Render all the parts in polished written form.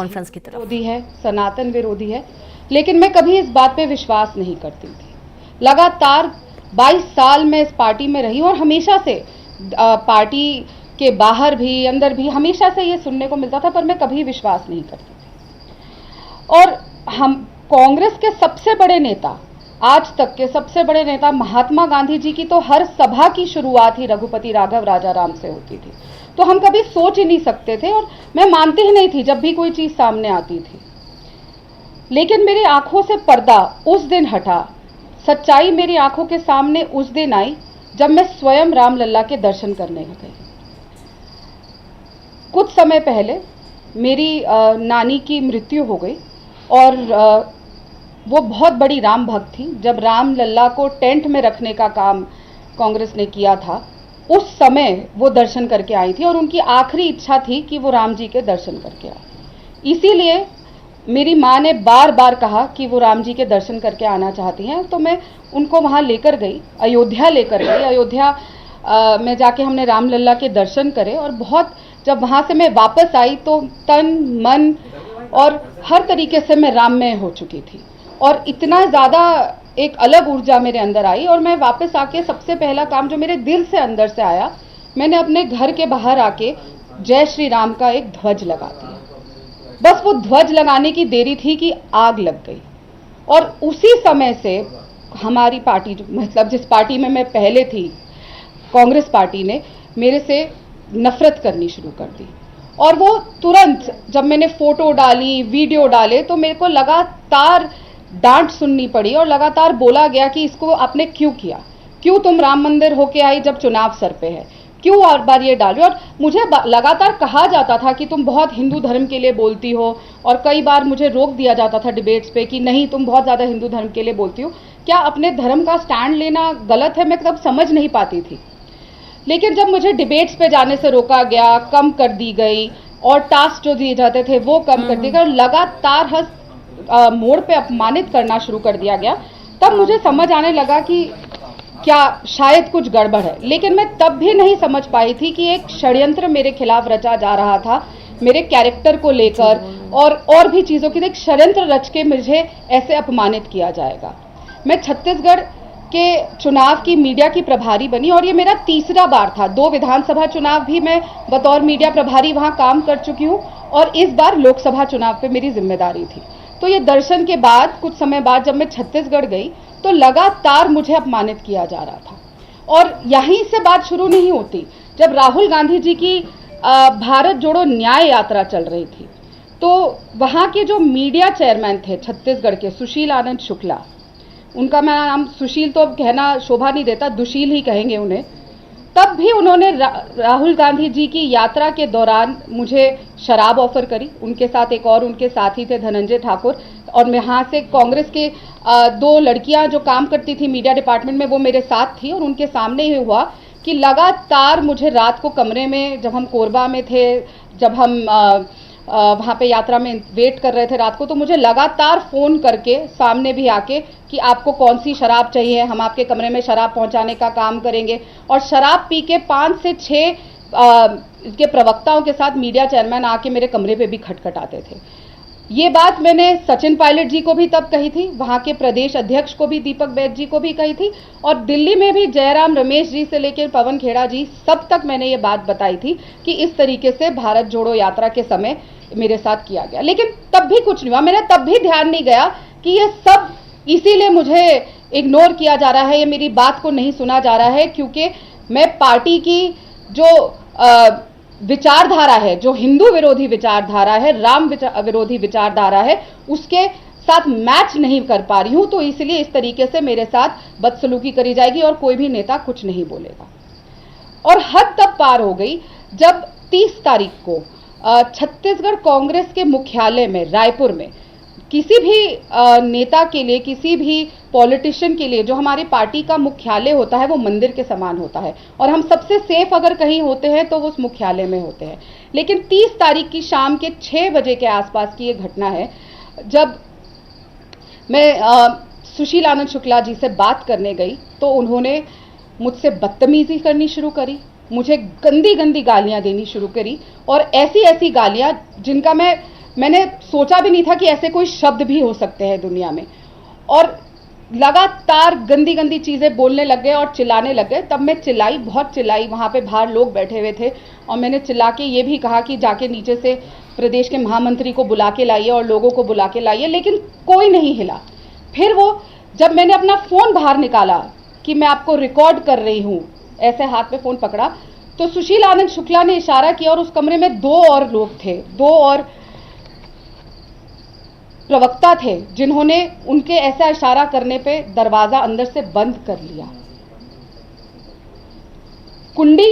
Conference की तरफ विरोधी है, सनातन विरोधी है, लेकिन मैं कभी इस बात पे विश्वास नहीं करती थी। लगातार 22 साल मैं इस पार्टी में रही और हमेशा से पार्टी के बाहर भी अंदर भी हमेशा से ये सुनने को मिलता था, पर मैं कभी विश्वास नहीं करती थी। और हम कांग्रेस के सबसे बड़े नेता, आज तक के सबसे बड़े नेता महात्मा गांधी जी की तो हर सभा की शुरुआत ही रघुपति राघव राजाराम से होती थी, तो हम कभी सोच ही नहीं सकते थे और मैं मानती ही नहीं थी जब भी कोई चीज सामने आती थी। लेकिन मेरी आंखों से पर्दा उस दिन हटा, सच्चाई मेरी आंखों के सामने उस दिन आई जब मैं स्वयं रामलला के दर्शन करने गई। कुछ समय पहले मेरी नानी की मृत्यु हो गई और वो बहुत बड़ी राम भक्त थी। जब रामलला को टेंट में रखने का काम कांग्रेस ने किया था, उस समय वो दर्शन करके आई थी और उनकी आखिरी इच्छा थी कि वो राम जी के दर्शन करके आए। इसीलिए मेरी माँ ने बार बार कहा कि वो राम जी के दर्शन करके आना चाहती हैं, तो मैं उनको वहाँ लेकर गई, अयोध्या लेकर गई। अयोध्या में जाके हमने रामलला के दर्शन करे और बहुत, जब वहाँ से मैं वापस आई तो तन मन और हर तरीके से मैं राममय हो चुकी थी और इतना ज़्यादा एक अलग ऊर्जा मेरे अंदर आई। और मैं वापस आके सबसे पहला काम जो मेरे दिल से अंदर से आया, मैंने अपने घर के बाहर आके जय श्री राम का एक ध्वज लगा दिया। बस वो ध्वज लगाने की देरी थी कि आग लग गई। और उसी समय से हमारी पार्टी, मतलब जिस पार्टी में मैं पहले थी, कांग्रेस पार्टी ने मेरे से नफरत करनी शुरू कर दी। और वो तुरंत जब मैंने फोटो डाली, वीडियो डाले, तो मेरे को लगातार डांट सुननी पड़ी और लगातार बोला गया कि इसको आपने क्यों किया, क्यों तुम राम मंदिर होके आई जब चुनाव सर पे है, क्यों हर बार ये डाली। और मुझे लगातार कहा जाता था कि तुम बहुत हिंदू धर्म के लिए बोलती हो, और कई बार मुझे रोक दिया जाता था डिबेट्स पे कि नहीं, तुम बहुत ज़्यादा हिंदू धर्म के लिए बोलती हो। क्या अपने धर्म का स्टैंड लेना गलत है? मैं तब समझ नहीं पाती थी। लेकिन जब मुझे डिबेट्स पे जाने से रोका गया, कम कर दी गई और टास्क जो दिए जाते थे वो कम कर दिए गए और लगातार हर मोड़ पे अपमानित करना शुरू कर दिया गया, तब मुझे समझ आने लगा कि क्या शायद कुछ गड़बड़ है। लेकिन मैं तब भी नहीं समझ पाई थी कि एक षड्यंत्र मेरे खिलाफ रचा जा रहा था, मेरे कैरेक्टर को लेकर और भी चीज़ों की। एक षड्यंत्र रच के मुझे ऐसे अपमानित किया जाएगा। मैं छत्तीसगढ़ के चुनाव की मीडिया की प्रभारी बनी और ये मेरा तीसरा बार था। 2 विधानसभा चुनाव भी मैं बतौर मीडिया प्रभारी वहाँ काम कर चुकी हूँ और इस बार लोकसभा चुनाव पे मेरी जिम्मेदारी थी। तो ये दर्शन के बाद कुछ समय बाद जब मैं छत्तीसगढ़ गई तो लगातार मुझे अपमानित किया जा रहा था। और यहीं से बात शुरू नहीं होती। जब राहुल गांधी जी की भारत जोड़ो न्याय यात्रा चल रही थी, तो वहाँ के जो मीडिया चेयरमैन थे छत्तीसगढ़ के, सुशील आनंद शुक्ला, उनका मैं नाम सुशील तो कहना शोभा नहीं देता, दुशील ही कहेंगे उन्हें। तब भी उन्होंने राहुल गांधी जी की यात्रा के दौरान मुझे शराब ऑफर करी। उनके साथ एक और उनके साथी थे, धनंजय ठाकुर, और मैं यहाँ से कांग्रेस के 2 लड़कियां जो काम करती थी मीडिया डिपार्टमेंट में, वो मेरे साथ थी। और उनके सामने ही हुआ कि लगातार मुझे रात को कमरे में, जब हम कोरबा में थे, जब हम वहाँ पे यात्रा में वेट कर रहे थे रात को, तो मुझे लगातार फ़ोन करके सामने भी आके कि आपको कौन सी शराब चाहिए, हम आपके कमरे में शराब पहुँचाने का काम करेंगे। और शराब पी के 5 से 6 के प्रवक्ताओं के साथ मीडिया चेयरमैन आके मेरे कमरे पे भी खटखटाते थे। ये बात मैंने सचिन पायलट जी को भी तब कही थी, वहाँ के प्रदेश अध्यक्ष को भी, दीपक बैद जी को भी कही थी, और दिल्ली में भी जयराम रमेश जी से लेकर पवन खेड़ा जी, सब तक मैंने ये बात बताई थी कि इस तरीके से भारत जोड़ो यात्रा के समय मेरे साथ किया गया। लेकिन तब भी कुछ नहीं हुआ। मैंने तब भी ध्यान नहीं गया कि ये सब इसीलिए मुझे इग्नोर किया जा रहा है, ये मेरी बात को नहीं सुना जा रहा है, क्योंकि मैं पार्टी की जो विचारधारा है, जो हिंदू विरोधी विचारधारा है, राम विरोधी विचारधारा है, उसके साथ मैच नहीं कर पा रही हूं। तो इसलिए इस तरीके से मेरे साथ बदसलूकी करी जाएगी और कोई भी नेता कुछ नहीं बोलेगा। और हद तब पार हो गई जब 30 तारीख को छत्तीसगढ़ कांग्रेस के मुख्यालय में, रायपुर में, किसी भी नेता के लिए, किसी भी पॉलिटिशियन के लिए जो हमारी पार्टी का मुख्यालय होता है वो मंदिर के समान होता है, और हम सबसे सेफ अगर कहीं होते हैं तो वो उस मुख्यालय में होते हैं। लेकिन 30 तारीख की शाम के 6 बजे के आसपास की ये घटना है, जब मैं सुशील आनंद शुक्ला जी से बात करने गई तो उन्होंने मुझसे बदतमीजी करनी शुरू करी, मुझे गंदी गंदी गालियां देनी शुरू करी, और ऐसी ऐसी गालियां जिनका मैंने सोचा भी नहीं था कि ऐसे कोई शब्द भी हो सकते हैं दुनिया में, और लगातार गंदी गंदी चीज़ें बोलने लग गए और चिल्लाने लग गए। तब मैं चिल्लाई, बहुत चिल्लाई, वहाँ पे बाहर लोग बैठे हुए थे, और मैंने चिल्ला के ये भी कहा कि जाके नीचे से प्रदेश के महामंत्री को बुला के लाइए और लोगों को बुला के लाइए, लेकिन कोई नहीं हिला। फिर वो जब मैंने अपना फ़ोन बाहर निकाला कि मैं आपको रिकॉर्ड कर रही हूँ, ऐसे हाथ में फ़ोन पकड़ा, तो सुशील आनंद शुक्ला ने इशारा किया और उस कमरे में 2 और लोग थे, 2 और प्रवक्ता थे, जिन्होंने उनके ऐसा इशारा करने पे दरवाजा अंदर से बंद कर लिया, कुंडी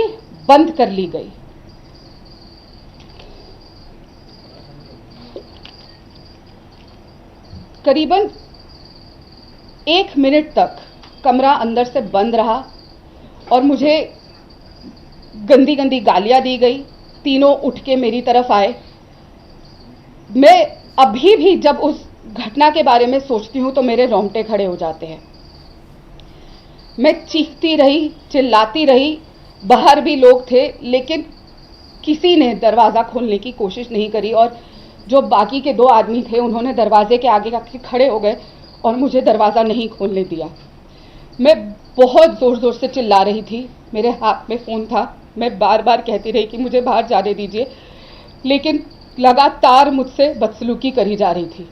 बंद कर ली गई। करीबन 1 मिनट तक कमरा अंदर से बंद रहा और मुझे गंदी गंदी गालियां दी गई। तीनों उठ के मेरी तरफ आए। मैं अभी भी जब उस घटना के बारे में सोचती हूं तो मेरे रोंगटे खड़े हो जाते हैं। मैं चीखती रही, चिल्लाती रही, बाहर भी लोग थे, लेकिन किसी ने दरवाज़ा खोलने की कोशिश नहीं करी, और जो बाकी के 2 आदमी थे उन्होंने दरवाजे के आगे आके खड़े हो गए और मुझे दरवाज़ा नहीं खोलने दिया। मैं बहुत ज़ोर ज़ोर से चिल्ला रही थी, मेरे हाथ में फ़ोन था, मैं बार बार कहती रही कि मुझे बाहर जाने दीजिए, लेकिन लगातार मुझसे बदसलूकी करी जा रही थी।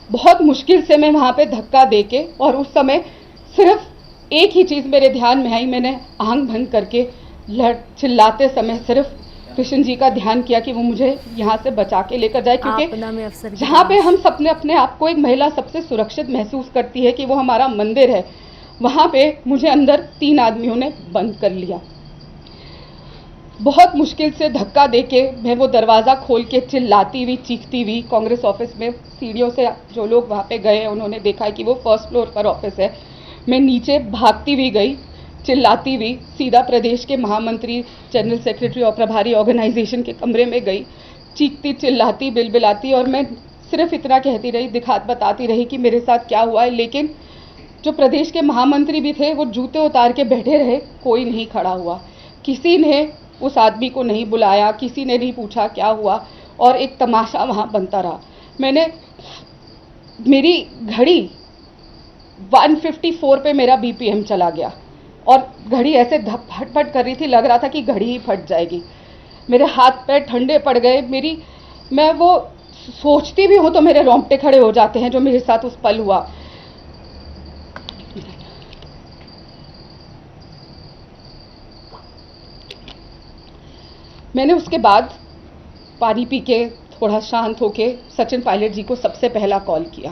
बहुत मुश्किल से मैं वहाँ पे धक्का देके, और उस समय सिर्फ एक ही चीज़ मेरे ध्यान में आई, मैंने आंख बंद करके चिल्लाते समय सिर्फ कृष्ण जी का ध्यान किया कि वो मुझे यहाँ से बचा के लेकर जाए, क्योंकि जहाँ पे हम सबने अपने आप को एक महिला सबसे सुरक्षित महसूस करती है कि वो हमारा मंदिर है, वहाँ पे मुझे अंदर 3 आदमियों ने बंद कर लिया। बहुत मुश्किल से धक्का देके मैं वो दरवाज़ा खोल के चिल्लाती हुई, चीखती हुई कांग्रेस ऑफिस में, सीढ़ियों से जो लोग वहाँ पे गए उन्होंने देखा कि वो 1st फ्लोर पर ऑफिस है, मैं नीचे भागती हुई गई, चिल्लाती हुई, सीधा प्रदेश के महामंत्री, जनरल सेक्रेटरी और प्रभारी ऑर्गेनाइजेशन के कमरे में गई, चीखती चिल्लाती बिलबिलाती, और मैं सिर्फ इतना कहती रही, बताती रही कि मेरे साथ क्या हुआ है। लेकिन जो प्रदेश के महामंत्री भी थे वो जूते उतार के बैठे रहे, कोई नहीं खड़ा हुआ, किसी ने उस आदमी को नहीं बुलाया, किसी ने नहीं पूछा क्या हुआ, और एक तमाशा वहाँ बनता रहा। मेरी घड़ी 154 पे मेरा BPM चला गया, और घड़ी ऐसे फट कर रही थी, लग रहा था कि घड़ी ही फट जाएगी। मेरे हाथ पैर ठंडे पड़ गए। मैं वो सोचती भी हूँ तो मेरे रोंगटे खड़े हो जाते हैं जो मेरे साथ उस पल हुआ। मैंने उसके बाद पानी पी के थोड़ा शांत होके सचिन पायलट जी को सबसे पहला कॉल किया,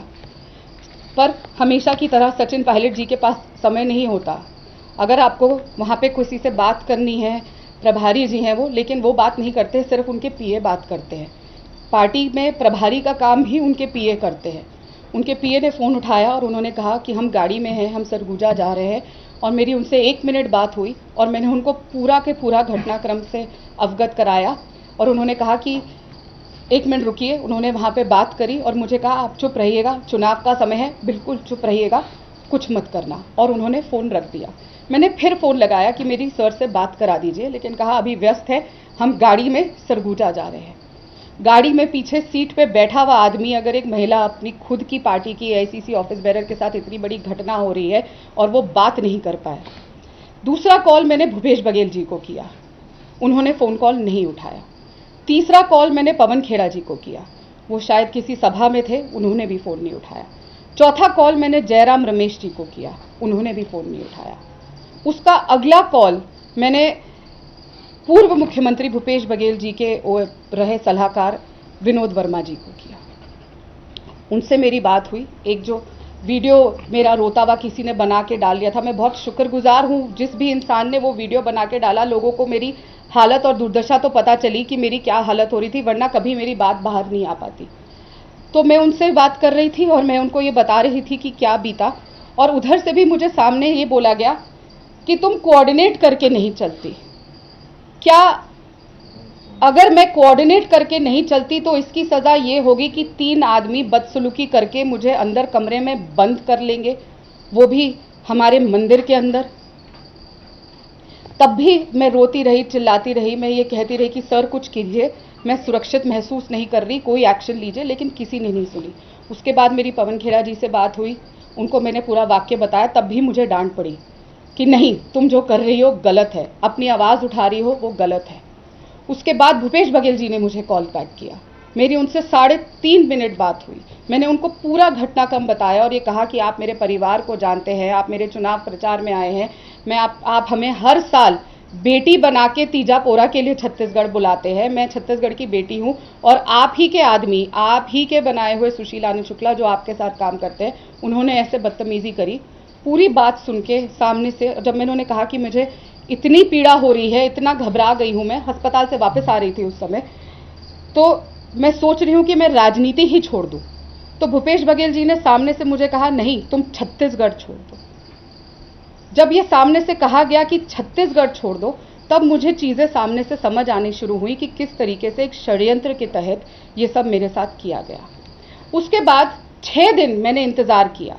पर हमेशा की तरह सचिन पायलट जी के पास समय नहीं होता। अगर आपको वहाँ पे किसी से बात करनी है, प्रभारी जी हैं वो, लेकिन वो बात नहीं करते, सिर्फ उनके PA बात करते हैं। पार्टी में प्रभारी का काम भी उनके PA करते हैं। उनके PA ने फ़ोन उठाया और उन्होंने कहा कि हम गाड़ी में हैं, हम सरगुजा जा रहे हैं, और मेरी उनसे 1 मिनट बात हुई और मैंने उनको पूरा के पूरा घटनाक्रम से अवगत कराया, और उन्होंने कहा कि 1 मिनट रुकिए। उन्होंने वहाँ पे बात करी और मुझे कहा आप चुप रहिएगा, चुनाव का समय है, बिल्कुल चुप रहिएगा, कुछ मत करना, और उन्होंने फ़ोन रख दिया। मैंने फिर फ़ोन लगाया कि मेरी सर से बात करा दीजिए, लेकिन कहा अभी व्यस्त है, हम गाड़ी में सरगुजा जा रहे हैं। गाड़ी में पीछे सीट पे बैठा हुआ आदमी, अगर एक महिला अपनी खुद की पार्टी की AICC ऑफिस बेरर के साथ इतनी बड़ी घटना हो रही है और वो बात नहीं कर पाया। दूसरा कॉल मैंने भूपेश बघेल जी को किया, उन्होंने फ़ोन कॉल नहीं उठाया। तीसरा कॉल मैंने पवन खेड़ा जी को किया, वो शायद किसी सभा में थे, उन्होंने भी फ़ोन नहीं उठाया। चौथा कॉल मैंने जयराम रमेश जी को किया, उन्होंने भी फ़ोन नहीं उठाया। उसका अगला कॉल मैंने पूर्व मुख्यमंत्री भूपेश बघेल जी के रहे सलाहकार विनोद वर्मा जी को किया। उनसे मेरी बात हुई। एक जो वीडियो मेरा रोता हुआ किसी ने बना के डाल दिया था, मैं बहुत शुक्रगुजार हूँ जिस भी इंसान ने वो वीडियो बना के डाला। लोगों को मेरी हालत और दुर्दशा तो पता चली कि मेरी क्या हालत हो रही थी, वरना कभी मेरी बात बाहर नहीं आ पाती। तो मैं उनसे बात कर रही थी और मैं उनको ये बता रही थी कि क्या बीता, और उधर से भी मुझे सामने ये बोला गया कि तुम कोऑर्डिनेट करके नहीं चलती। क्या अगर मैं कोऑर्डिनेट करके नहीं चलती तो इसकी सज़ा ये होगी कि 3 आदमी बदसलूकी करके मुझे अंदर कमरे में बंद कर लेंगे, वो भी हमारे मंदिर के अंदर। तब भी मैं रोती रही, चिल्लाती रही, मैं ये कहती रही कि सर कुछ कीजिए, मैं सुरक्षित महसूस नहीं कर रही, कोई एक्शन लीजिए, लेकिन किसी ने नहीं सुनी। उसके बाद मेरी पवन खेड़ा जी से बात हुई, उनको मैंने पूरा वाक्य बताया, तब भी मुझे डांट पड़ी कि नहीं, तुम जो कर रही हो गलत है, अपनी आवाज़ उठा रही हो वो गलत है। उसके बाद भूपेश बघेल जी ने मुझे कॉल बैक किया, मेरी उनसे 3.5 मिनट बात हुई। मैंने उनको पूरा घटनाक्रम बताया और ये कहा कि आप मेरे परिवार को जानते हैं, आप मेरे चुनाव प्रचार में आए हैं, आप हमें हर साल बेटी बना के तीजा पोरा के लिए छत्तीसगढ़ बुलाते हैं, मैं छत्तीसगढ़ की बेटी हूं और आप ही के आदमी, आप ही के बनाए हुए सुशील आनंद शुक्ला जो आपके साथ काम करते हैं, उन्होंने ऐसे बदतमीजी करी। पूरी बात सुन के सामने से जब मैंने उन्हें कहा कि मुझे इतनी पीड़ा हो रही है, इतना घबरा गई हूं, मैं अस्पताल से वापस आ रही थी उस समय, तो मैं सोच रही हूं कि मैं राजनीति ही छोड़ दूं, तो भूपेश बघेल जी ने सामने से मुझे कहा नहीं, तुम छत्तीसगढ़ छोड़ दो। जब ये सामने से कहा गया कि छत्तीसगढ़ छोड़ दो, तब मुझे चीजें सामने से समझ आनी शुरू हुई कि किस तरीके से एक षड्यंत्र के तहत ये सब मेरे साथ किया गया। उसके बाद 6 दिन मैंने इंतजार किया।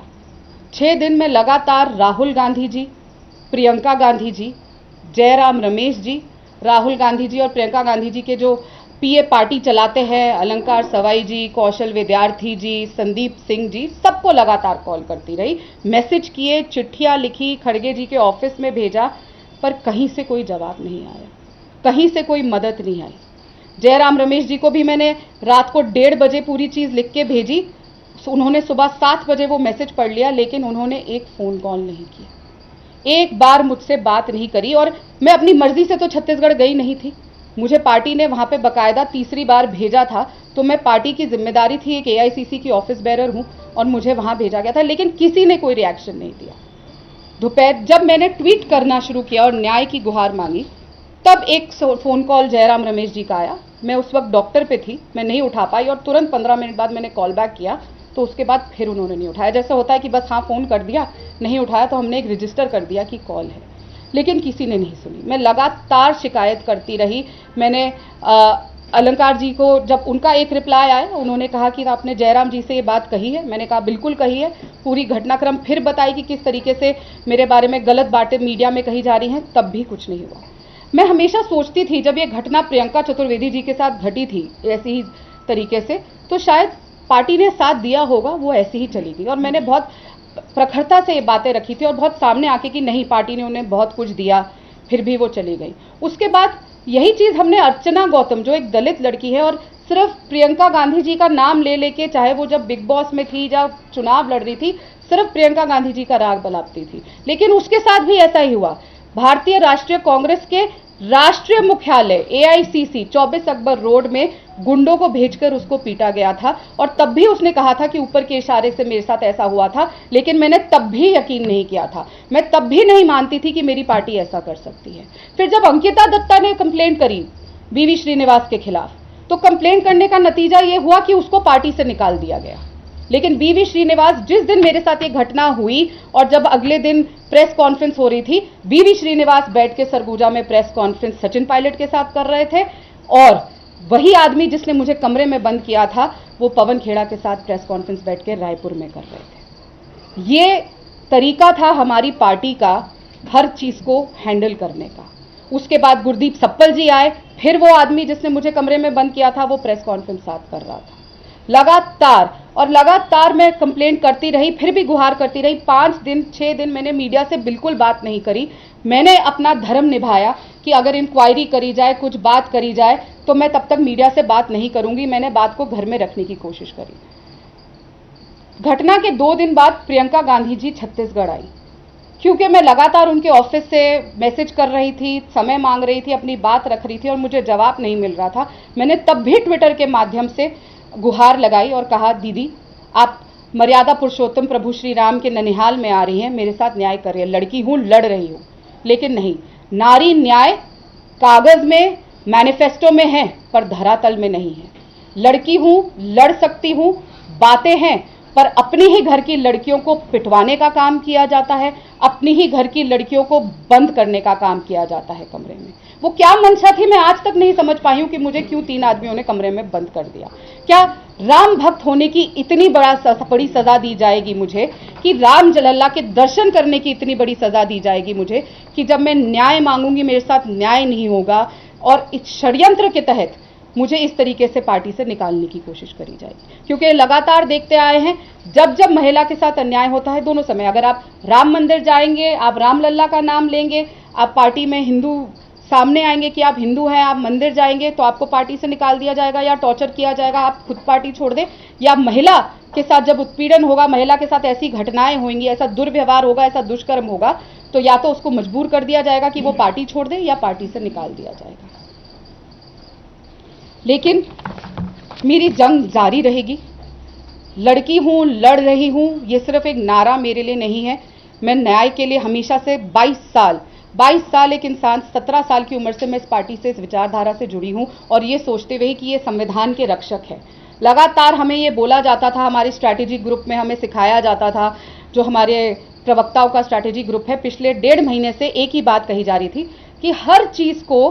6 दिन में लगातार राहुल गांधी जी, प्रियंका गांधी जी, जयराम रमेश जी, राहुल गांधी जी और प्रियंका गांधी जी के जो पीए पार्टी चलाते हैं, अलंकार सवाई जी, कौशल विद्यार्थी जी, संदीप सिंह जी, सबको लगातार कॉल करती रही, मैसेज किए, चिट्ठियां लिखी, खड़गे जी के ऑफिस में भेजा, पर कहीं से कोई जवाब नहीं आया, कहीं से कोई मदद नहीं आई। जयराम रमेश जी को भी मैंने रात को 1:30 बजे पूरी चीज लिख के भेजी, उन्होंने सुबह 7 बजे वो मैसेज पढ़ लिया, लेकिन उन्होंने एक फोन कॉल नहीं किया, एक बार मुझसे बात नहीं करी। और मैं अपनी मर्जी से तो छत्तीसगढ़ गई नहीं थी, मुझे पार्टी ने वहां पे बकायदा तीसरी बार भेजा था, तो मैं पार्टी की जिम्मेदारी थी, एक एआईसीसी की ऑफिस बेरर हूं और मुझे वहां भेजा गया था, लेकिन किसी ने कोई रिएक्शन नहीं दिया। दोपहर जब मैंने ट्वीट करना शुरू किया और न्याय की गुहार मांगी, तब एक फोन कॉल जयराम रमेश जी का आया। मैं उस वक्त डॉक्टर पे थी, मैं नहीं उठा पाई और तुरंत 15 मिनट बाद मैंने कॉल बैक किया, तो उसके बाद फिर उन्होंने नहीं उठाया। जैसे होता है कि बस हाँ फोन कर दिया, नहीं उठाया तो हमने एक रजिस्टर कर दिया कि कॉल है, लेकिन किसी ने नहीं सुनी। मैं लगातार शिकायत करती रही। मैंने अलंकार जी को जब उनका एक रिप्लाई आया, उन्होंने कहा कि आपने जयराम जी से ये बात कही है, मैंने कहा बिल्कुल कही है, पूरी घटनाक्रम फिर बताई कि किस तरीके से मेरे बारे में गलत बातें मीडिया में कही जा रही हैं, तब भी कुछ नहीं हुआ। मैं हमेशा सोचती थी जब ये घटना प्रियंका चतुर्वेदी जी के साथ घटी थी ऐसी ही तरीके से, तो शायद पार्टी ने साथ दिया होगा, वो ऐसी ही चली गई। और मैंने बहुत प्रखरता से ये बातें रखी थी और बहुत सामने आके कि नहीं, पार्टी ने उन्हें बहुत कुछ दिया, फिर भी वो चली गई। उसके बाद यही चीज हमने अर्चना गौतम, जो एक दलित लड़की है और सिर्फ प्रियंका गांधी जी का नाम ले लेके, चाहे वो जब बिग बॉस में थी, जब चुनाव लड़ रही थी, सिर्फ प्रियंका गांधी जी का राग बलापती थी, लेकिन उसके साथ भी ऐसा ही हुआ। भारतीय राष्ट्रीय कांग्रेस के राष्ट्रीय मुख्यालय एआईसीसी 24 अकबर रोड में गुंडों को भेजकर उसको पीटा गया था, और तब भी उसने कहा था कि ऊपर के इशारे से मेरे साथ ऐसा हुआ था, लेकिन मैंने तब भी यकीन नहीं किया था, मैं तब भी नहीं मानती थी कि मेरी पार्टी ऐसा कर सकती है। फिर जब अंकिता दत्ता ने कंप्लेंट करी वीवी श्रीनिवास के खिलाफ, तो कंप्लेंट करने का नतीजा ये हुआ कि उसको पार्टी से निकाल दिया गया। लेकिन वीवी श्रीनिवास, जिस दिन मेरे साथ ये घटना हुई और जब अगले दिन प्रेस कॉन्फ्रेंस हो रही थी, वीवी श्रीनिवास बैठ के सरगुजा में प्रेस कॉन्फ्रेंस सचिन पायलट के साथ कर रहे थे, और वही आदमी जिसने मुझे कमरे में बंद किया था, वो पवन खेड़ा के साथ प्रेस कॉन्फ्रेंस बैठ के रायपुर में कर रहे थे। ये तरीका था हमारी पार्टी का हर चीज को हैंडल करने का। उसके बाद गुरदीप सप्पल जी आए, फिर वो आदमी जिसने मुझे कमरे में बंद किया था, वो प्रेस कॉन्फ्रेंस साथ कर रहा था। लगातार मैं कंप्लेंट करती रही, फिर भी गुहार करती रही। 5 दिन 6 दिन मैंने मीडिया से बिल्कुल बात नहीं करी। मैंने अपना धर्म निभाया कि अगर इंक्वायरी करी जाए, कुछ बात करी जाए, तो मैं तब तक मीडिया से बात नहीं करूंगी। मैंने बात को घर में रखने की कोशिश करी। घटना के 2 दिन बाद प्रियंका गांधी जी छत्तीसगढ़ आई, क्योंकि मैं लगातार उनके ऑफिस से मैसेज कर रही थी, समय मांग रही थी, अपनी बात रख रही थी और मुझे जवाब नहीं मिल रहा था। मैंने तब भी ट्विटर के माध्यम से गुहार लगाई और कहा, दीदी आप मर्यादा पुरुषोत्तम प्रभु श्री राम के ननिहाल में आ रही हैं, मेरे साथ न्याय कर रही है, लड़की हूं, लड़ रही हूं, लेकिन नहीं, नारी न्याय कागज में मैनिफेस्टो में है पर धरातल में नहीं है। लड़की हूं, लड़ सकती हूं, बातें हैं, पर अपनी ही घर की लड़कियों को पिटवाने का काम किया जाता है, अपनी ही घर की लड़कियों को बंद करने का काम किया जाता है कमरे में। वो क्या मंशा थी, मैं आज तक नहीं समझ पाई हूं कि मुझे क्यों 3 आदमियों ने कमरे में बंद कर दिया। क्या राम भक्त होने की इतनी बड़ी सजा दी जाएगी मुझे, कि राम लल्ला के दर्शन करने की इतनी बड़ी सजा दी जाएगी मुझे, कि जब मैं न्याय मांगूंगी मेरे साथ न्याय नहीं होगा। और इस षड्यंत्र के तहत मुझे इस तरीके से पार्टी से निकालने की कोशिश करी जाएगी, क्योंकि लगातार देखते आए हैं जब जब महिला के साथ अन्याय होता है दोनों समय, अगर आप राम मंदिर जाएंगे, आप रामलल्ला का नाम लेंगे, आप पार्टी में हिंदू सामने आएंगे कि आप हिंदू हैं, आप मंदिर जाएंगे तो आपको पार्टी से निकाल दिया जाएगा या टॉर्चर किया जाएगा, आप खुद पार्टी छोड़ दें, या महिला के साथ जब उत्पीड़न होगा, महिला के साथ ऐसी घटनाएं होंगी, ऐसा दुर्व्यवहार होगा, ऐसा दुष्कर्म होगा, तो या तो उसको मजबूर कर दिया जाएगा कि वो पार्टी छोड़ दे या पार्टी से निकाल दिया जाएगा। लेकिन मेरी जंग जारी रहेगी। लड़की हूं, लड़ रही हूं, ये सिर्फ एक नारा मेरे लिए नहीं है। मैं न्याय के लिए हमेशा से 22 साल एक इंसान, 17 साल की उम्र से मैं इस पार्टी से, इस विचारधारा से जुड़ी हूं, और ये सोचते हुए कि ये संविधान के रक्षक है। लगातार हमें ये बोला जाता था, हमारे स्ट्रैटेजिक ग्रुप में हमें सिखाया जाता था, जो हमारे प्रवक्ताओं का स्ट्रैटेजिक ग्रुप है, पिछले 1.5 महीने से एक ही बात कही जा रही थी कि हर चीज को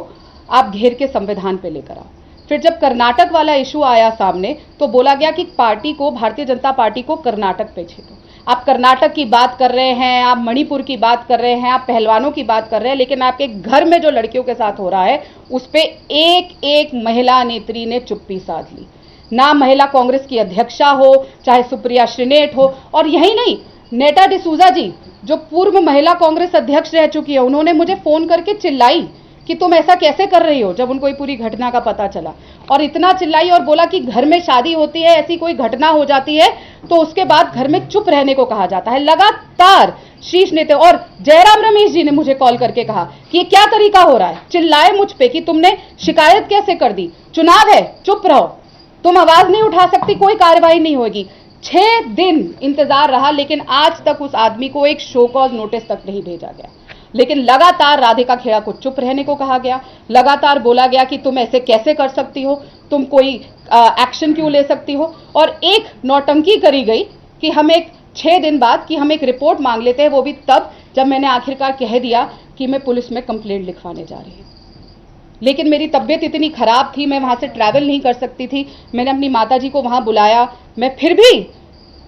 आप घेर के संविधान पे लेकर आओ। फिर जब कर्नाटक वाला इशू आया सामने तो बोला गया कि पार्टी को, भारतीय जनता पार्टी को कर्नाटक पे छेड़ो। आप कर्नाटक की बात कर रहे हैं, आप मणिपुर की बात कर रहे हैं, आप पहलवानों की बात कर रहे हैं, लेकिन आपके घर में जो लड़कियों के साथ हो रहा है उस पे एक एक महिला नेत्री ने चुप्पी साध ली। ना महिला कांग्रेस की अध्यक्षा हो, चाहे सुप्रिया श्रीनेठ हो, और यही नहीं, नेटा डिसूजा जी जो पूर्व महिला कांग्रेस अध्यक्ष रह चुकी है, उन्होंने मुझे फोन करके चिल्लाई कि तुम ऐसा कैसे कर रही हो, जब उनको ये पूरी घटना का पता चला, और इतना चिल्लाई और बोला कि घर में शादी होती है, ऐसी कोई घटना हो जाती है तो उसके बाद घर में चुप रहने को कहा जाता है। लगातार शीर्ष नेता और जयराम रमेश जी ने मुझे कॉल करके कहा कि ये क्या तरीका हो रहा है, चिल्लाए मुझ पे कि तुमने शिकायत कैसे कर दी, चुनाव है, चुप रहो, तुम आवाज नहीं उठा सकती, कोई कार्रवाई नहीं होगी। 6 दिन इंतजार रहा, लेकिन आज तक उस आदमी को एक शो कॉज नोटिस तक नहीं भेजा गया। लेकिन लगातार राधिका खेड़ा को चुप रहने को कहा गया, लगातार बोला गया कि तुम ऐसे कैसे कर सकती हो, तुम कोई एक्शन क्यों ले सकती हो, और एक नौटंकी करी गई कि हम एक 6 दिन बाद कि हम एक रिपोर्ट मांग लेते हैं, वो भी तब जब मैंने आखिरकार कह दिया कि मैं पुलिस में कंप्लेंट लिखवाने जा रही हूँ। लेकिन मेरी तबीयत इतनी खराब थी, मैं वहां से ट्रैवल नहीं कर सकती थी, मैंने अपनी माताजी को वहां बुलाया, मैं फिर भी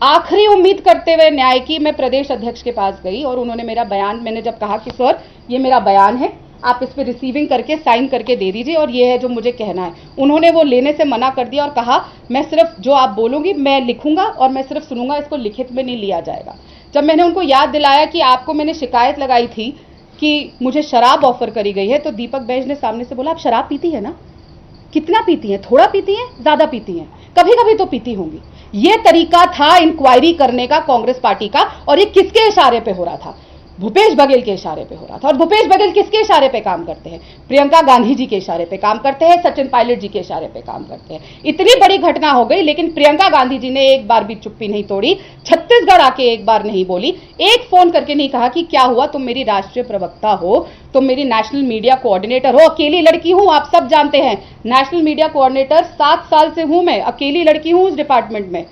आखिरी उम्मीद करते हुए न्याय की मैं प्रदेश अध्यक्ष के पास गई, और उन्होंने मेरा बयान, मैंने जब कहा कि सर ये मेरा बयान है, आप इस पे रिसीविंग करके साइन करके दे दीजिए और ये है जो मुझे कहना है, उन्होंने वो लेने से मना कर दिया और कहा मैं सिर्फ जो आप बोलोगी मैं लिखूंगा और मैं सिर्फ सुनूंगा, इसको लिखित में नहीं लिया जाएगा। जब मैंने उनको याद दिलाया कि आपको मैंने शिकायत लगाई थी कि मुझे शराब ऑफर करी गई है, तो दीपक बैज ने सामने से बोला आप शराब पीती है ना, कितना पीती हैं, थोड़ा पीती हैं, ज्यादा पीती हैं, कभी कभी तो पीती होंगी। ये तरीका था इंक्वायरी करने का कांग्रेस पार्टी का, और ये किसके इशारे पे हो रहा था, भूपेश बघेल के इशारे पे हो रहा था। और भूपेश बघेल किसके इशारे पे काम करते हैं, प्रियंका गांधी जी के इशारे पे काम करते हैं, सचिन पायलट जी के इशारे पे काम करते हैं। इतनी बड़ी घटना हो गई, लेकिन प्रियंका गांधी जी ने एक बार भी चुप्पी नहीं तोड़ी, छत्तीसगढ़ आके एक बार नहीं बोली, एक फोन करके नहीं कहा कि क्या हुआ, तुम मेरी राष्ट्रीय प्रवक्ता हो, तुम मेरी नेशनल मीडिया कोऑर्डिनेटर हो, अकेली लड़की हूं, आप सब जानते हैं नेशनल मीडिया कोऑर्डिनेटर 7 साल से हूं मैं, अकेली लड़की हूं उस डिपार्टमेंट में,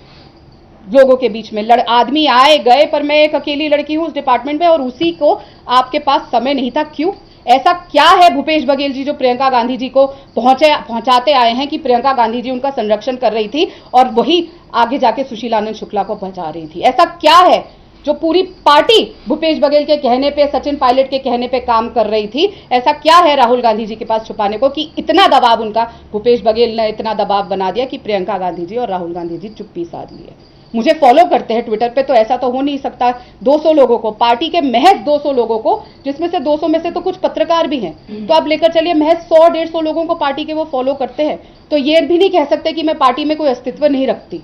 लोगों के बीच में आदमी आए गए, पर मैं एक अकेली लड़की हूं उस डिपार्टमेंट में, और उसी को आपके पास समय नहीं था। क्यों? ऐसा क्या है भूपेश बघेल जी जो प्रियंका गांधी जी को पहुंचाते आए हैं कि प्रियंका गांधी जी उनका संरक्षण कर रही थी और वही आगे जाके सुशीलानंद शुक्ला को पहुंचा रही थी? ऐसा क्या है जो पूरी पार्टी भूपेश बघेल के कहने पे, सचिन पायलट के कहने पे काम कर रही थी? ऐसा क्या है राहुल गांधी जी के पास छुपाने को कि इतना दबाव उनका, भूपेश बघेल ने इतना दबाव बना दिया कि प्रियंका गांधी जी और राहुल गांधी जी चुप्पी साध लिए? मुझे फॉलो करते हैं ट्विटर पे, तो ऐसा तो हो नहीं सकता 200 लोगों को, पार्टी के महज 200 लोगों को, जिसमें से 200 में से तो कुछ पत्रकार भी हैं, तो आप लेकर चलिए महज 100-150 लोगों को पार्टी के वो फॉलो करते हैं, तो ये भी नहीं कह सकते कि मैं पार्टी में कोई अस्तित्व नहीं रखती।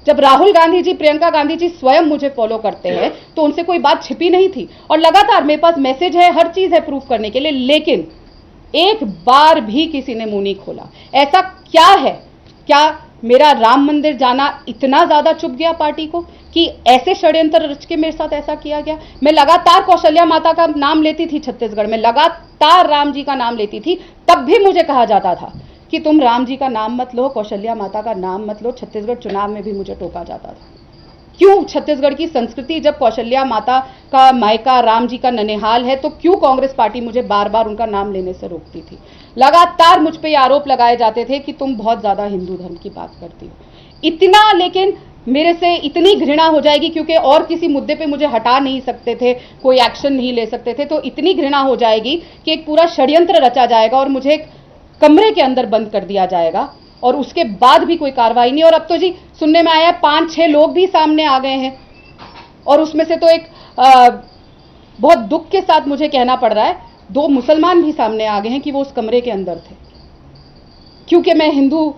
जब राहुल गांधी जी, प्रियंका गांधी जी स्वयं मुझे फॉलो करते हैं तो उनसे कोई बात छिपी नहीं थी, और लगातार मेरे पास मैसेज है, हर चीज है प्रूफ करने के लिए, लेकिन एक बार भी किसी ने मुंह नहीं खोला। ऐसा क्या है? क्या मेरा राम मंदिर जाना इतना ज्यादा चुप गया पार्टी को कि ऐसे षड्यंत्र रच के मेरे साथ ऐसा किया गया? मैं लगातार कौशल्या माता का नाम लेती थी छत्तीसगढ़ में, लगातार राम जी का नाम लेती थी, तब भी मुझे कहा जाता था कि तुम राम जी का नाम मत लो, कौशल्या माता का नाम मत लो। छत्तीसगढ़ चुनाव में भी मुझे टोका जाता था। क्यों? छत्तीसगढ़ की संस्कृति, जब कौशल्या माता का मायका राम जी का ननिहाल है, तो क्यों कांग्रेस पार्टी मुझे बार बार उनका नाम लेने से रोकती थी? लगातार मुझ पे आरोप लगाए जाते थे कि तुम बहुत ज्यादा हिंदू धर्म की बात करती हो, इतना, लेकिन मेरे से इतनी घृणा हो जाएगी, क्योंकि और किसी मुद्दे पे मुझे हटा नहीं सकते थे, कोई एक्शन नहीं ले सकते थे, तो इतनी घृणा हो जाएगी कि एक पूरा षड्यंत्र रचा जाएगा और मुझे एक कमरे के अंदर बंद कर दिया जाएगा और उसके बाद भी कोई कार्रवाई नहीं। और अब तो जी सुनने में आया 5-6 लोग भी सामने आ गए हैं, और उसमें से तो एक बहुत दुख के साथ मुझे कहना पड़ रहा है 2 मुसलमान भी सामने आ गए हैं कि वो उस कमरे के अंदर थे। क्योंकि मैं हिंदू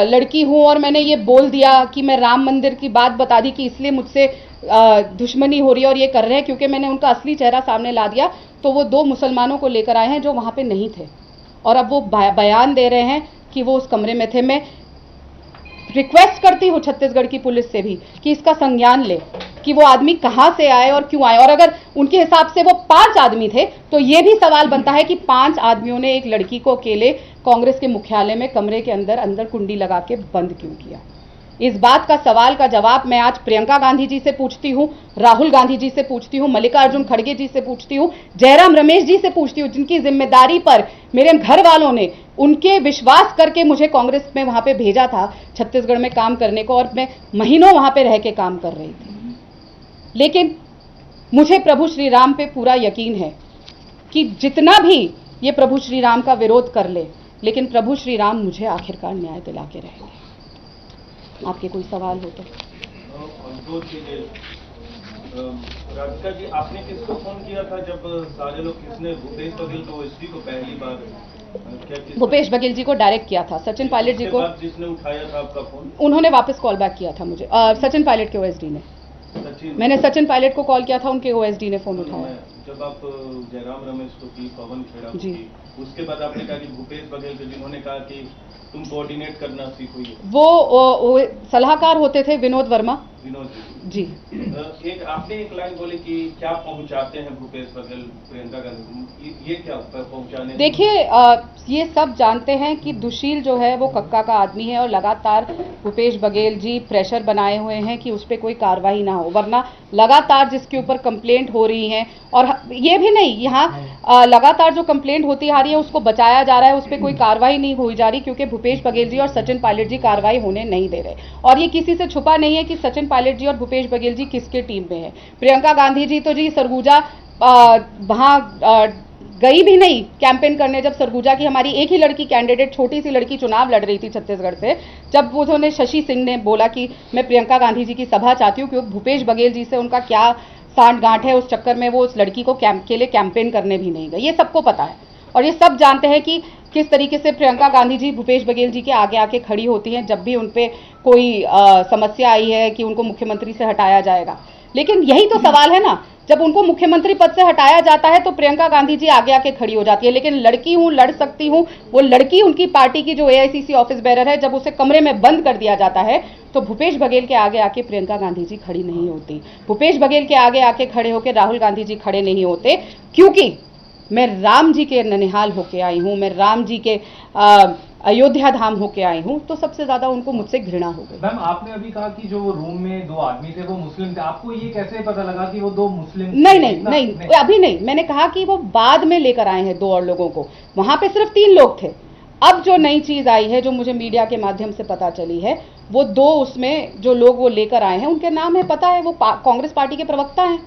लड़की हूं और मैंने ये बोल दिया कि मैं राम मंदिर की बात बता दी कि इसलिए मुझसे दुश्मनी हो रही है और ये कर रहे हैं, क्योंकि मैंने उनका असली चेहरा सामने ला दिया, तो वो 2 मुसलमानों को लेकर आए हैं जो वहां पे नहीं थे, और अब वो बयान दे रहे हैं कि वो उस कमरे में थे। मैं रिक्वेस्ट करती हूँ छत्तीसगढ़ की पुलिस से भी कि इसका संज्ञान ले कि वो आदमी कहां से आए और क्यों आए, और अगर उनके हिसाब से वो 5 आदमी थे तो ये भी सवाल बनता है कि 5 आदमियों ने एक लड़की को अकेले कांग्रेस के मुख्यालय में कमरे के अंदर कुंडी लगा के बंद क्यों किया। इस बात का सवाल का जवाब मैं आज प्रियंका गांधी जी से पूछती हूं, राहुल गांधी जी से पूछती हूं, मल्लिकार्जुन खड़गे जी से पूछती हूं, जयराम रमेश जी से पूछती हूं, जिनकी जिम्मेदारी पर मेरे घर वालों ने उनके विश्वास करके मुझे कांग्रेस में वहां पे भेजा था छत्तीसगढ़ में काम करने को, और मैं महीनों वहां पे रह के काम कर रही थी। लेकिन मुझे प्रभु श्री राम पे पूरा यकीन है कि जितना भी ये प्रभु श्री राम का विरोध कर ले, लेकिन प्रभु श्री राम मुझे आखिरकार न्याय दिला के रहेंगे। आपके कोई सवाल हो तो? राधिका जी, आपने किसको फोन किया था जब सारे लोग, किसने भूपेश बघेल को ओएसडी को पहली बार भूपेश बघेल जी को डायरेक्ट किया था, सचिन पायलट जी को जिसने उठाया था आपका फोन, उन्होंने वापस कॉल बैक किया था मुझे, सचिन पायलट के ओएसडी ने। मैंने सचिन पायलट को कॉल किया था, उनके ओएसडी ने फोन उठाया। जब आप जयराम रमेश को की, पवन खेड़ा को की, उसके बाद आपने कहा कि भूपेश बघेल के जिन्होंने कहा कि तुम कोऑर्डिनेट करना सीखो, वो सलाहकार होते थे विनोद वर्मा जी। एक आपने एक लाइन बोली कि क्या पहुंचाते हैं भूपेश बघेल प्रियंका गांधी, ये क्या पहुंचाने? देखिए, ये सब जानते हैं कि दुशील जो है वो कक्का का आदमी है, और लगातार भूपेश बघेल जी प्रेशर बनाए हुए हैं कि उस पर कोई कार्रवाई ना हो, वरना लगातार जिसके ऊपर कंप्लेंट हो रही हैं, और ये भी नहीं, यहाँ लगातार जो कंप्लेंट होती आ रही है उसको बचाया जा रहा है, उस पर कोई कार्रवाई नहीं हुई जा रही, क्योंकि भूपेश बघेल जी और सचिन पायलट जी कार्रवाई होने नहीं दे रहे। और ये किसी से छुपा नहीं है कि सचिन पायलट जी और भूपेश बघेल जी किसके टीम में है। प्रियंका गांधी जी तो जी सरगुजा वहां गई भी नहीं कैंपेन करने, जब सरगुजा की हमारी एक ही लड़की कैंडिडेट, छोटी सी लड़की चुनाव लड़ रही थी छत्तीसगढ़ से, जब उन्होंने शशि सिंह ने बोला कि मैं प्रियंका गांधी जी की सभा चाहती हूँ, क्योंकि भूपेश बघेल जी से उनका क्या सांठ गांठ है, उस चक्कर में वो उस लड़की को के लिए कैंपेन करने भी नहीं गए। ये सबको पता है, और ये सब जानते हैं कि किस तरीके से प्रियंका गांधी जी भूपेश बघेल जी के आगे आके खड़ी होती हैं जब भी उनपे कोई समस्या आई है कि उनको मुख्यमंत्री से हटाया जाएगा। लेकिन यही तो सवाल है ना, जब उनको मुख्यमंत्री पद से हटाया जाता है तो प्रियंका गांधी जी आगे आके खड़ी हो जाती है। लेकिन लड़की हूं, लड़ सकती हूं, वो लड़की उनकी पार्टी की जो एआईसीसी ऑफिस बेरर है, जब उसे कमरे में बंद कर दिया जाता है तो भूपेश बघेल के आगे आके प्रियंका गांधी जी खड़ी नहीं होती। भूपेश बघेल के आगे आके खड़े होकर राहुल गांधी जी खड़े नहीं होते, क्योंकि मैं राम जी के ननिहाल होके आई हूं, मैं राम जी के अयोध्या धाम होके आई हूं, तो सबसे ज्यादा उनको मुझसे घृणा हो गई। मैम, आपने अभी कहा कि जो रूम में 2 आदमी थे वो मुस्लिम थे, आपको ये कैसे पता लगा कि वो 2 मुस्लिम थे? नहीं, अभी नहीं, मैंने कहा कि वो बाद में लेकर आए हैं 2 और लोगों को, वहां पे सिर्फ 3 लोग थे। अब जो नई चीज आई है, जो मुझे मीडिया के माध्यम से पता चली है, वो 2 उसमें जो लोग वो लेकर आए हैं उनके नाम है, पता है, वो कांग्रेस पार्टी के प्रवक्ता हैं।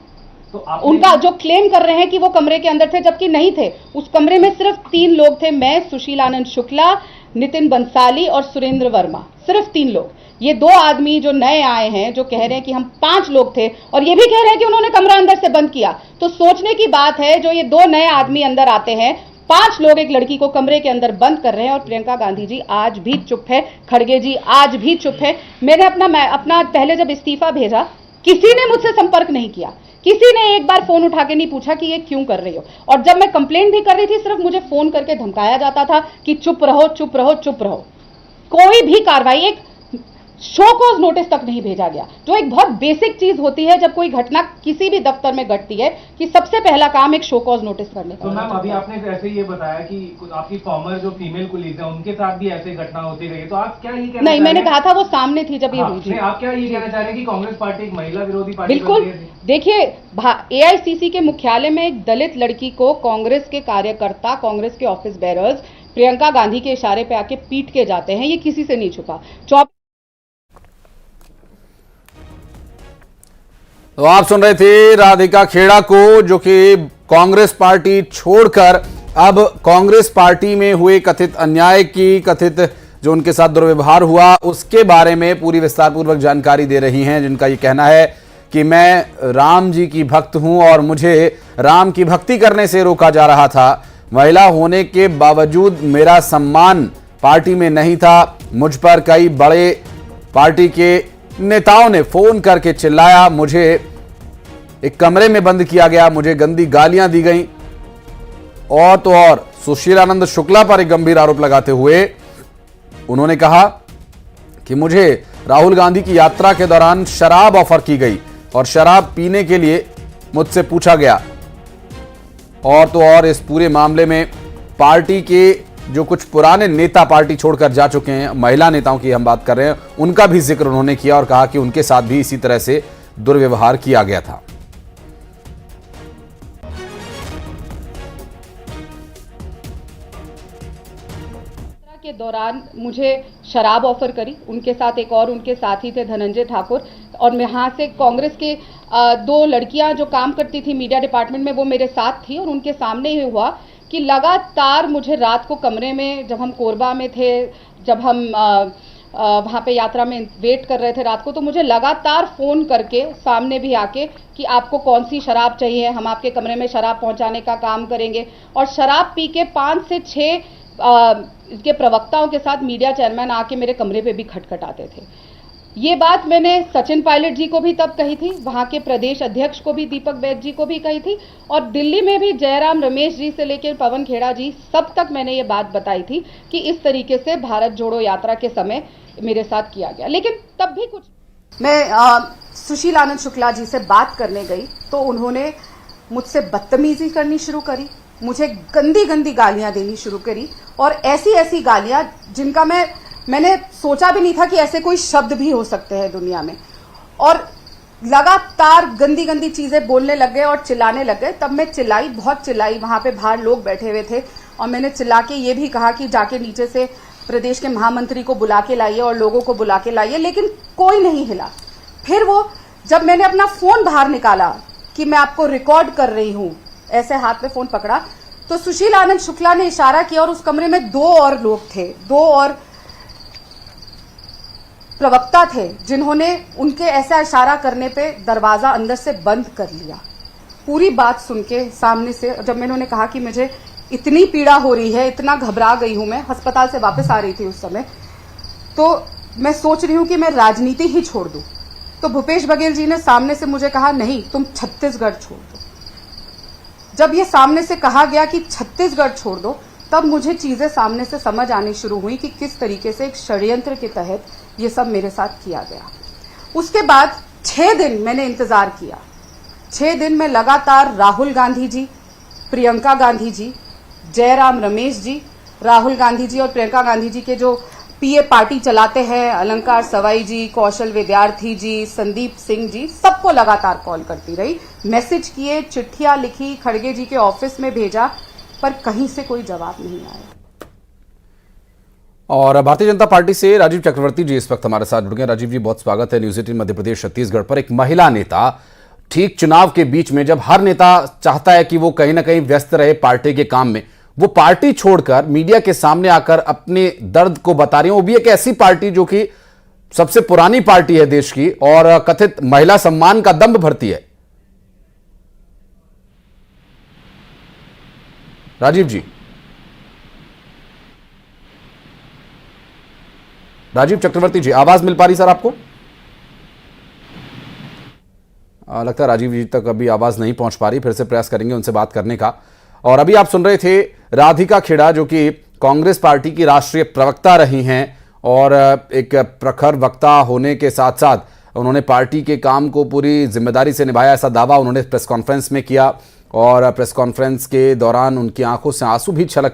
तो उनका जो क्लेम कर रहे हैं कि वो कमरे के अंदर थे, जबकि नहीं थे। उस कमरे में सिर्फ 3 लोग थे, मैं, सुशील आनंद शुक्ला, नितिन बंसाली और सुरेंद्र वर्मा, सिर्फ 3 लोग। ये 2 आदमी जो नए आए हैं, जो कह रहे हैं कि हम 5 लोग थे, और ये भी कह रहे हैं कि उन्होंने कमरा अंदर से बंद किया, तो सोचने की बात है, जो ये 2 नए आदमी अंदर आते हैं, 5 लोग एक लड़की को कमरे के अंदर बंद कर रहे हैं, और प्रियंका गांधी जी आज भी चुप है, खड़गे जी आज भी चुप है। मैंने अपना पहले जब इस्तीफा भेजा, किसी ने मुझसे संपर्क नहीं किया, किसी ने एक बार फोन उठा के नहीं पूछा कि ये क्यों कर रही हो। और जब मैं कंप्लेंट भी कर रही थी, सिर्फ मुझे फोन करके धमकाया जाता था कि चुप रहो, चुप रहो, चुप रहो। कोई भी कार्रवाई, एक शो कॉज नोटिस तक नहीं भेजा गया, जो एक बहुत बेसिक चीज होती है जब कोई घटना किसी भी दफ्तर में घटती है, कि सबसे पहला काम एक शो कॉज नोटिस करने का। तो मैम, अभी आपने ऐसे ये बताया कि आपकी फॉर्मर जो फीमेल पुलिस है उनके साथ भी ऐसे घटना होती रही, तो आप क्या ये कहना? नहीं, मैंने कहा था वो सामने थी जब ये हुई थी। आप क्या ये कहना चाह रहे हैं कि कांग्रेस पार्टी एक महिला विरोधी पार्टी? बिल्कुल। देखिए, एआईसीसी के मुख्यालय में एक दलित लड़की को कांग्रेस के कार्यकर्ता, कांग्रेस के ऑफिस बेरर्स प्रियंका गांधी के इशारे पे आके पीट के जाते हैं, ये किसी से नहीं छुपा। तो आप सुन रहे थे राधिका खेड़ा को, जो कि कांग्रेस पार्टी छोड़कर अब कांग्रेस पार्टी में हुए कथित अन्याय की, कथित जो उनके साथ दुर्व्यवहार हुआ उसके बारे में पूरी विस्तारपूर्वक जानकारी दे रही हैं, जिनका ये कहना है कि मैं राम जी की भक्त हूं और मुझे राम की भक्ति करने से रोका जा रहा था। महिला होने के बावजूद मेरा सम्मान पार्टी में नहीं था। मुझ पर कई बड़े पार्टी के नेताओं ने फोन करके चिल्लाया, मुझे एक कमरे में बंद किया गया, मुझे गंदी गालियां दी गईं। और तो और सुशीलानंद शुक्ला पर एक गंभीर आरोप लगाते हुए उन्होंने कहा कि मुझे राहुल गांधी की यात्रा के दौरान शराब ऑफर की गई और शराब पीने के लिए मुझसे पूछा गया। और तो और इस पूरे मामले में पार्टी के जो कुछ पुराने नेता पार्टी छोड़कर जा चुके हैं, महिला नेताओं की हम बात कर रहे हैं, उनका भी जिक्र उन्होंने किया और कहा कि उनके साथ भी इसी तरह से दुर्व्यवहार किया गया था। के दौरान मुझे शराब ऑफर करी, उनके साथ एक और उनके साथी थे धनंजय ठाकुर, और मैं यहाँ से कांग्रेस के 2 लड़कियां जो काम करती थी मीडिया डिपार्टमेंट में, वो मेरे साथ थी। और उनके सामने ही हुआ कि लगातार मुझे रात को कमरे में, जब हम कोरबा में थे, जब हम वहाँ पे यात्रा में वेट कर रहे थे रात को, तो मुझे लगातार फ़ोन करके सामने भी आके कि आपको कौन सी शराब चाहिए, हम आपके कमरे में शराब पहुँचाने का काम करेंगे। और शराब पी के 5 से 6 इसके प्रवक्ताओं के साथ मीडिया चेयरमैन आके मेरे कमरे पे भी खटखटाते थे। ये बात मैंने सचिन पायलट जी को भी तब कही थी, वहाँ के प्रदेश अध्यक्ष को भी, दीपक बैद जी को भी कही थी, और दिल्ली में भी जयराम रमेश जी से लेकर पवन खेड़ा जी सब तक मैंने ये बात बताई थी कि इस तरीके से भारत जोड़ो यात्रा के समय मेरे साथ किया गया। लेकिन तब भी कुछ, मैं सुशीलानंद शुक्ला जी से बात करने गई तो उन्होंने मुझसे बदतमीजी करनी शुरू करी, मुझे गंदी गंदी गालियां देनी शुरू करी, और ऐसी ऐसी गालियां जिनका मैंने सोचा भी नहीं था कि ऐसे कोई शब्द भी हो सकते हैं दुनिया में। और लगातार गंदी गंदी चीजें बोलने लग गए और चिल्लाने लग गए। तब मैं चिल्लाई, बहुत चिल्लाई, वहां पे बाहर लोग बैठे हुए थे, और मैंने चिल्ला के ये भी कहा कि जाके नीचे से प्रदेश के महामंत्री को बुला के लाइए और लोगों को बुला के लाइए, लेकिन कोई नहीं हिला। फिर वो, जब मैंने अपना फोन बाहर निकाला कि मैं आपको रिकॉर्ड कर रही हूं, ऐसे हाथ में फोन पकड़ा, तो सुशील आनंद शुक्ला ने इशारा किया और उस कमरे में 2 और लोग थे, 2 और प्रवक्ता थे, जिन्होंने उनके ऐसा इशारा करने पे दरवाजा अंदर से बंद कर लिया। पूरी बात सुन के सामने से, जब मैंने उन्हें कहा कि मुझे इतनी पीड़ा हो रही है, इतना घबरा गई हूं, मैं अस्पताल से वापस आ रही थी उस समय, तो मैं सोच रही हूं कि मैं राजनीति ही छोड़ दूं, तो भूपेश बघेल जी ने सामने से मुझे कहा, नहीं, तुम छत्तीसगढ़ छोड़ दो। जब ये सामने से कहा गया कि छत्तीसगढ़ छोड़ दो, तब मुझे चीजें सामने से समझ आनी शुरू हुई कि किस तरीके से एक षड्यंत्र के तहत ये सब मेरे साथ किया गया। उसके बाद 6 दिन मैंने इंतजार किया। 6 दिन में लगातार राहुल गांधी जी, प्रियंका गांधी जी, जयराम रमेश जी, राहुल गांधी जी और प्रियंका गांधी जी के जो पीए पार्टी चलाते हैं, अलंकार सवाई जी, कौशल विद्यार्थी जी, संदीप सिंह जी, सबको लगातार कॉल करती रही, मैसेज किए, चिट्ठियां लिखी, खड़गे जी के ऑफिस में भेजा, पर कहीं से कोई जवाब नहीं आया। और भारतीय जनता पार्टी से राजीव चक्रवर्ती जी इस वक्त हमारे साथ जुड़ गए। राजीव जी, बहुत स्वागत है न्यूज 18 मध्य प्रदेश छत्तीसगढ़ पर। एक महिला नेता ठीक चुनाव के बीच में, जब हर नेता चाहता है कि वो कहीं ना कहीं व्यस्त रहे पार्टी के काम में, वो पार्टी छोड़कर मीडिया के सामने आकर अपने दर्द को बता रही है। वो भी एक ऐसी पार्टी जो कि सबसे पुरानी पार्टी है देश की और कथित महिला सम्मान का दंभ भरती है। राजीव जी, राजीव चक्रवर्ती जी, आवाज मिल पा रही सर आपको? लगता है राजीव जी तक अभी आवाज नहीं पहुंच पा रही, फिर से प्रयास करेंगे उनसे बात करने का। और अभी आप सुन रहे थे राधिका खेड़ा, जो कि कांग्रेस पार्टी की राष्ट्रीय प्रवक्ता रही हैं और एक प्रखर वक्ता होने के साथ साथ उन्होंने पार्टी के काम को पूरी जिम्मेदारी से निभाया, ऐसा दावा उन्होंने प्रेस कॉन्फ्रेंस में किया। और प्रेस कॉन्फ्रेंस के दौरान उनकी आंखों से आंसू भी छलक